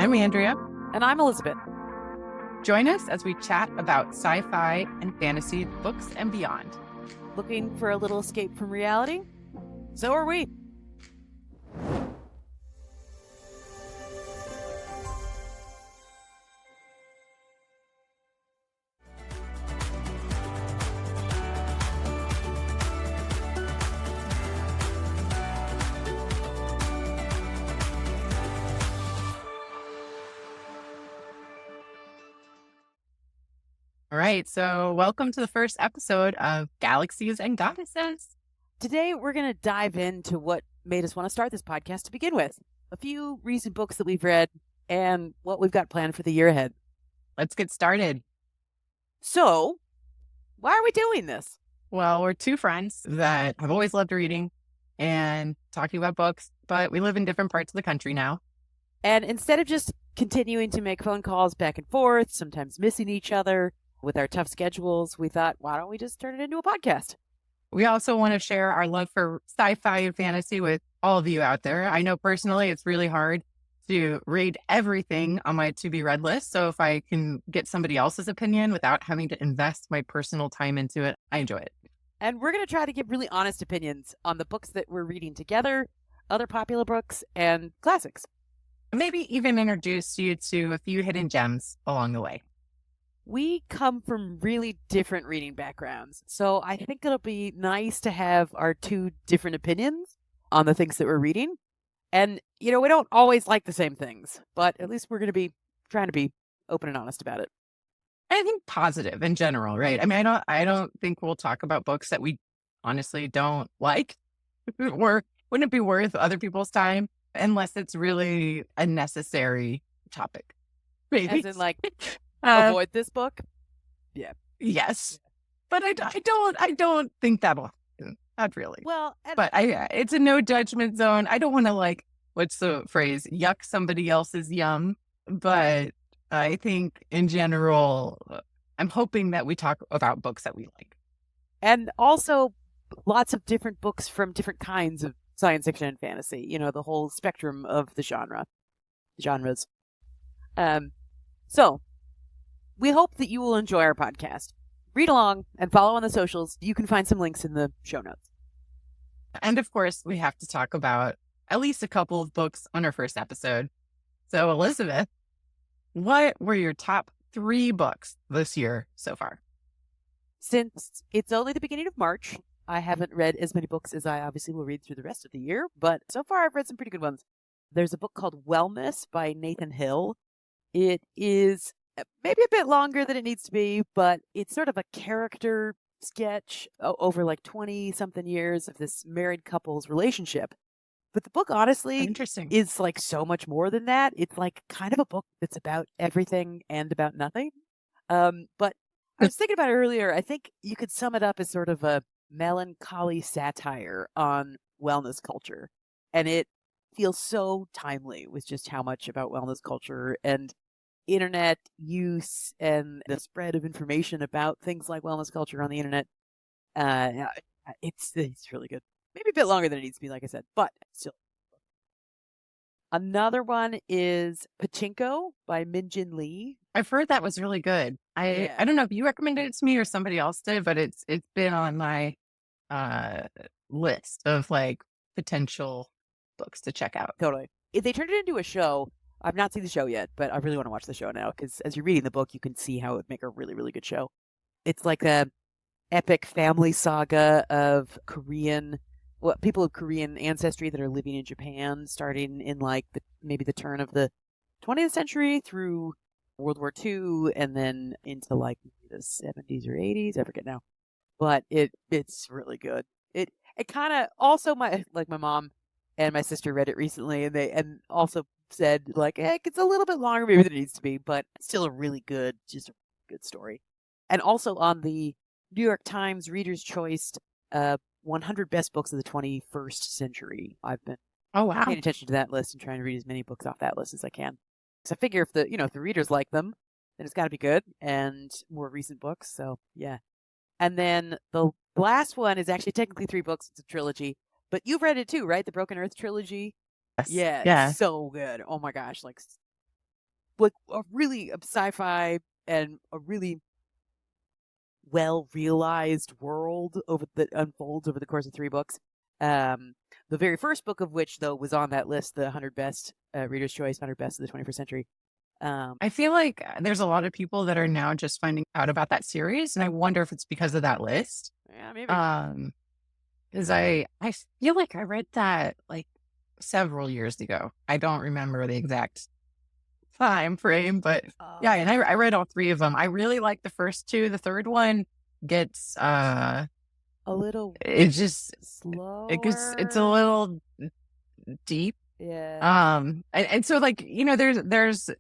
I'm Andrea. And I'm Elizabeth. Join us as we chat about sci-fi and fantasy books and beyond. Looking for a little escape from reality? So are we. All right, so welcome to the first episode of Galaxies and Goddesses. Today, we're going to dive into what made us want to start this podcast to begin with. A few recent books that we've read and what we've got planned for the year ahead. Let's get started. So, why are we doing this? Well, we're two friends that have always loved reading and talking about books, but we live in different parts of the country now. And instead of just continuing to make phone calls back and forth, sometimes missing each other with our tough schedules, we thought, why don't we just turn it into a podcast? We also want to share our love for sci-fi and fantasy with all of you out there. I know personally it's really hard to read everything on my to-be-read list. So if I can get somebody else's opinion without having to invest my personal time into it, I enjoy it. And we're going to try to give really honest opinions on the books that we're reading together, other popular books, and classics. Maybe even introduce you to a few hidden gems along the way. We come from really different reading backgrounds, so I think it'll be nice to have our two different opinions on the things that we're reading. And, we don't always like the same things, but at least we're going to be trying to be open and honest about it. I think positive in general, right? I mean, I don't think we'll talk about books that we honestly don't like or wouldn't be worth other people's time unless it's really a necessary topic. Maybe. As in, like, avoid this book? Yeah. Yes. But I don't think that'll happen. Not really. Well, but it's a no judgment zone. I don't want to what's the phrase? Yuck somebody else's yum. But I think in general, I'm hoping that we talk about books that we like. And also lots of different books from different kinds of science fiction and fantasy, the whole spectrum of the genres. So we hope that you will enjoy our podcast. Read along and follow on the socials. You can find some links in the show notes. And of course, we have to talk about at least a couple of books on our first episode. So Elizabeth, what were your top 3 books this year so far? Since it's only the beginning of March, I haven't read as many books as I obviously will read through the rest of the year, but so far I've read some pretty good ones. There's a book called Wellness by Nathan Hill. It is maybe a bit longer than it needs to be, but it's sort of a character sketch over 20-something years of this married couple's relationship. But the book, honestly, interesting, is so much more than that. It's kind of a book that's about everything and about nothing. But I was thinking about it earlier. I think you could sum it up as sort of a melancholy satire on wellness culture. And it feels so timely with just how much about wellness culture and internet use and the spread of information about things like wellness culture on the internet. It's really good. Maybe a bit longer than it needs to be, like I said, but still. Another one is Pachinko by Min Jin Lee. I've heard that was really good. I don't know if you recommended it to me or somebody else did, but it's been on my list of potential books to check out. Totally. If they turned it into a show, I've not seen the show yet, but I really want to watch the show now because as you're reading the book, you can see how it would make a really, really good show. It's like a epic family saga of people of Korean ancestry that are living in Japan, starting in maybe the turn of the 20th century through World War II, and then into the 70s or 80s. I forget now, but it's really good. It kind of also my mom and my sister read it recently, and also said heck, it's a little bit longer maybe than it needs to be, but still a really good, just a good story. And also on the New York Times Reader's Choice 100 Best Books of the 21st Century. I've been paying attention to that list and trying to read as many books off that list as I can. So I figure if the readers like them, then it's got to be good and more recent books. So yeah. And then the last one is actually technically 3 books. It's a trilogy, but you've read it too, right? The Broken Earth trilogy. Yes. Yeah. So good. Oh my gosh. like a really sci-fi and a really well realized world that unfolds over the course of 3 books. The very first book of which, though, was on that list, the 100 best Reader's Choice 100 best of the 21st century. I feel like there's a lot of people that are now just finding out about that series, and I wonder if it's because of that list. Yeah, maybe. Because I feel like I read that like several years ago. I don't remember the exact time frame, but yeah, and I read all 3 of them. I really like the first 2. The third one gets a little it's just slower. it's a little deep. Yeah. And so like, there's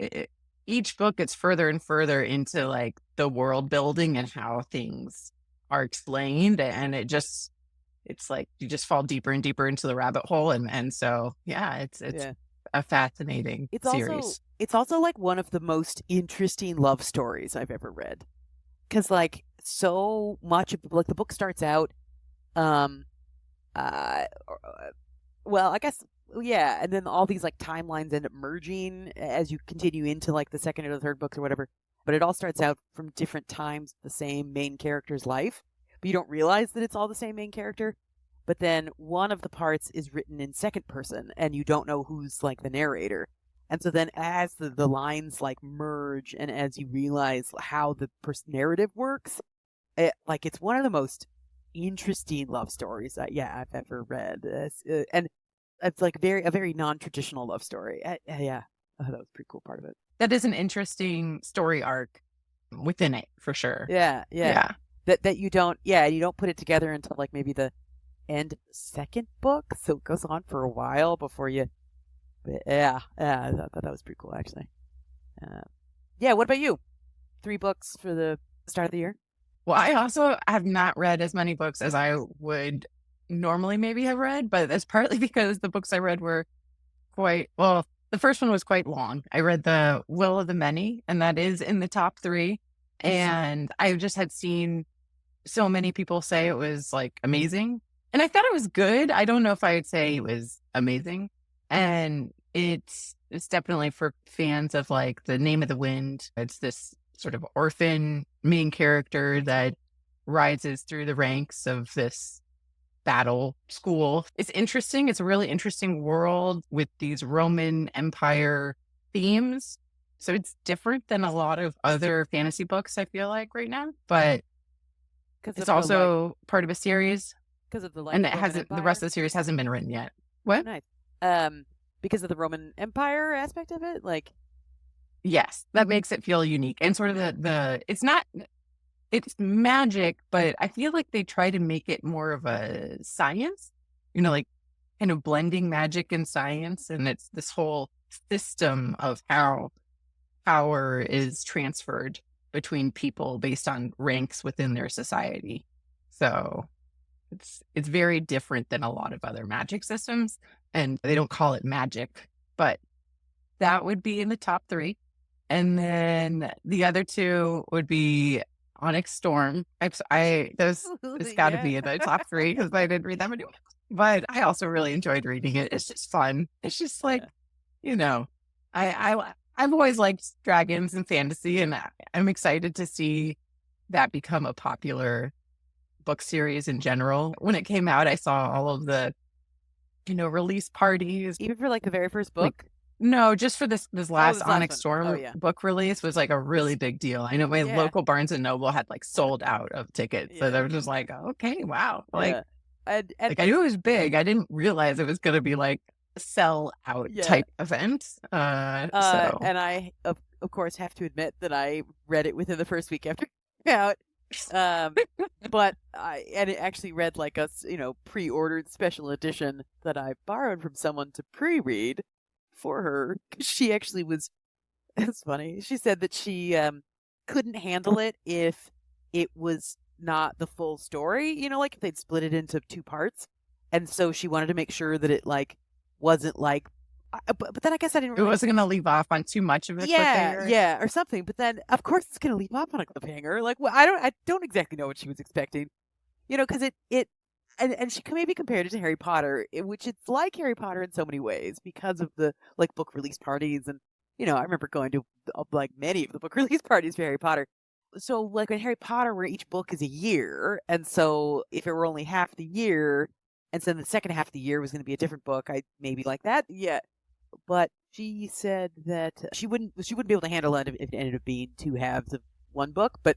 each book gets further and further into like the world building and how things are explained, and it's like you just fall deeper and deeper into the rabbit hole, and so yeah, it's a fascinating series. It's also like one of the most interesting love stories I've ever read, because like so much of like the book starts out, well, I guess yeah, and then all these like timelines end up merging as you continue into like the second or the third books or whatever. But it all starts out from different times of the same main character's life, but you don't realize that it's all the same main character. But then one of the parts is written in second person, and you don't know who's like the narrator. And so then as the lines like merge, and as you realize how the narrative works, it's one of the most interesting love stories I've ever read. And it's like a very non-traditional love story. Yeah, that was a pretty cool part of it. That is an interesting story arc within it, for sure. Yeah. That you don't put it together until like maybe the end of the second book, so it goes on for a while before you. Yeah, I thought that was pretty cool actually. Yeah, what about you? 3 books for the start of the year? Well, I also have not read as many books as I would normally maybe have read, but that's partly because the books I read were the first one was quite long. I read The Will of the Many, and that is in the top 3. And I just had seen so many people say it was like amazing. And I thought it was good. I don't know if I would say it was amazing. And it's definitely for fans of like The Name of the Wind. It's this sort of orphan main character that rises through the ranks of this battle school. It's interesting. It's a really interesting world with these Roman Empire themes. So it's different than a lot of other fantasy books, I feel like, right now. But it's also part of a series. Because of the and the rest of the series hasn't been written yet. What? Nice. Because of the Roman Empire aspect of it, like. Yes, that makes it feel unique, and sort of it's magic, but I feel like they try to make it more of a science, like kind of blending magic and science. And it's this whole system of how power is transferred between people based on ranks within their society. So it's very different than a lot of other magic systems, and they don't call it magic, but that would be in the top 3. And then the other 2 would be Onyx Storm. It's got to be in the top 3 because I didn't read that many. But I also really enjoyed reading it. It's just fun. It's just like, I've always liked dragons and fantasy, and I'm excited to see that become a popular book series in general. When it came out, I saw all of the, release parties. Even for like the very first book? No, just for this last Onyx Storm book release was like a really big deal. I know my local Barnes and Noble had like sold out of tickets. So they were just like, okay, wow. Like, I knew it was big. I didn't realize it was going to be like a sell out type event. So. And I, of course, have to admit that I read it within the first week after it came out. But I actually read like a pre-ordered special edition that I borrowed from someone to pre-read for her. She actually was. It's funny. She said that she couldn't handle it if it was not the full story. Like if they'd split it into 2 parts, and so she wanted to make sure that it like wasn't like. But then I guess I didn't. It wasn't going to leave off on too much of a cliffhanger. Yeah, or something. But then, of course, it's going to leave off on a cliffhanger. Like, well, I don't exactly know what she was expecting, because and she maybe compared it to Harry Potter, which it's like Harry Potter in so many ways because of the like book release parties and I remember going to like many of the book release parties for Harry Potter. So like in Harry Potter, where each book is a year, and so if it were only half the year, and so the second half of the year was going to be a different book, I maybe like that. Yeah, but she said that she wouldn't be able to handle it if it ended up being two halves of one book. But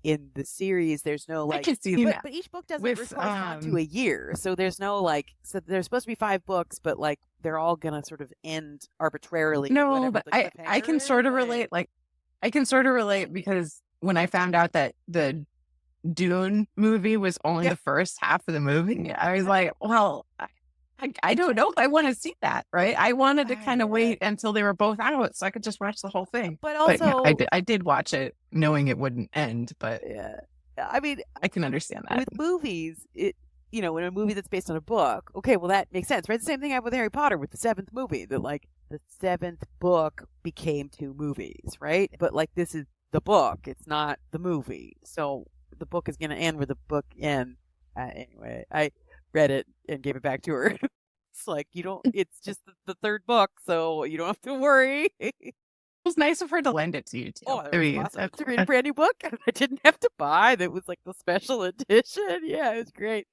in the series, there's no I like, can see but, that. but each book doesn't With correspond to a year, so there's no like, so there's supposed to be 5 books, but like they're all gonna sort of end arbitrarily. no, whatever but the I cliffhanger can is, sort of like- relate. Like I can sort of relate because when I found out that the Dune movie was only Yeah. the first half of the movie, I was like, well, I don't know if I want to see that, right? I wanted to kind of Yeah. wait until they were both out so I could just watch the whole thing. But But yeah, also, I did watch it knowing it wouldn't end, but yeah, I mean, I can understand that. with movies, in a movie that's based on a book, okay, well that makes sense, right? The same thing happened with Harry Potter with the 7th movie, that like the 7th book became 2 movies, right? But like this is the book, it's not the movie, so the book is going to end where the book ends. Anyway, I read it and gave it back to her. It's like it's just the 3rd book, so you don't have to worry. It was nice of her to lend it to you too. Oh, I that was mean, awesome. To read a brand new book I didn't have to buy. That was like the special edition. Yeah, it was great.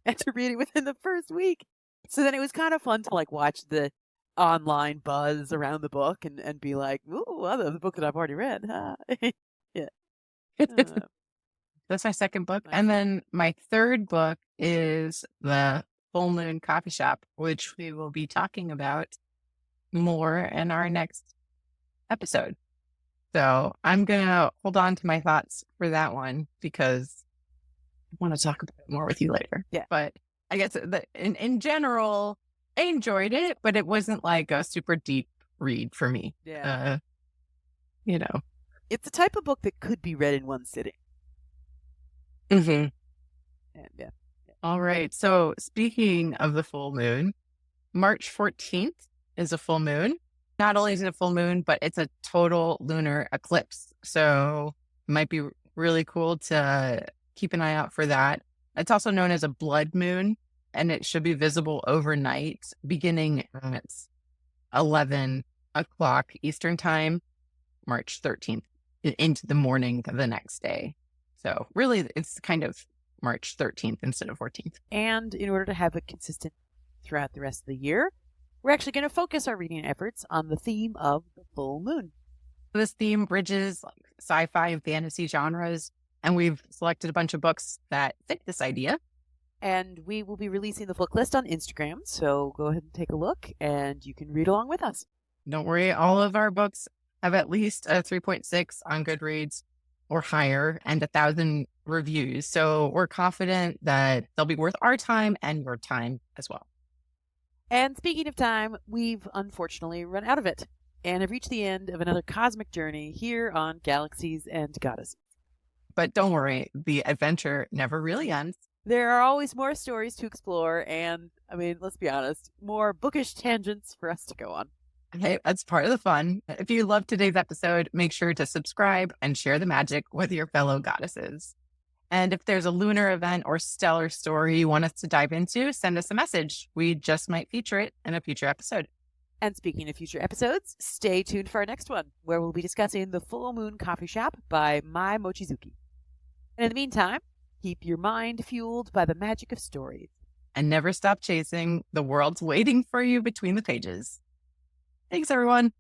And to read it within the first week. So then it was kind of fun to like watch the online buzz around the book and be like, ooh, the book that I've already read. Huh? Yeah. That's my second book. Nice. And then my third book is The Full Moon Coffee Shop, which we will be talking about more in our next episode. So I'm going to hold on to my thoughts for that one because I want to talk about it more with you later. Yeah. But I guess in general, I enjoyed it, but it wasn't like a super deep read for me. Yeah. It's the type of book that could be read in one sitting. Mm-hmm. And yeah. All right. So speaking of the full moon, March 14th is a full moon. Not only is it a full moon, but it's a total lunar eclipse. So it might be really cool to keep an eye out for that. It's also known as a blood moon, and it should be visible overnight beginning at 11 o'clock Eastern time, March 13th, into the morning of the next day. So really, it's kind of March 13th instead of 14th. And in order to have it consistent throughout the rest of the year, we're actually going to focus our reading efforts on the theme of the full moon. This theme bridges like sci-fi and fantasy genres, and we've selected a bunch of books that fit this idea. And we will be releasing the book list on Instagram, so go ahead and take a look, and you can read along with us. Don't worry, all of our books have at least a 3.6 on Goodreads or higher and 1,000 reviews. So we're confident that they'll be worth our time and your time as well. And speaking of time, we've unfortunately run out of it and have reached the end of another cosmic journey here on Galaxies and Goddesses. But don't worry, the adventure never really ends. There are always more stories to explore and, I mean, let's be honest, more bookish tangents for us to go on. Hey, that's part of the fun. If you loved today's episode, make sure to subscribe and share the magic with your fellow goddesses. And if there's a lunar event or stellar story you want us to dive into, send us a message. We just might feature it in a future episode. And speaking of future episodes, stay tuned for our next one, where we'll be discussing The Full Moon Coffee Shop by Mai Mochizuki. And in the meantime, keep your mind fueled by the magic of stories. And never stop chasing. The world's waiting for you between the pages. Thanks, everyone.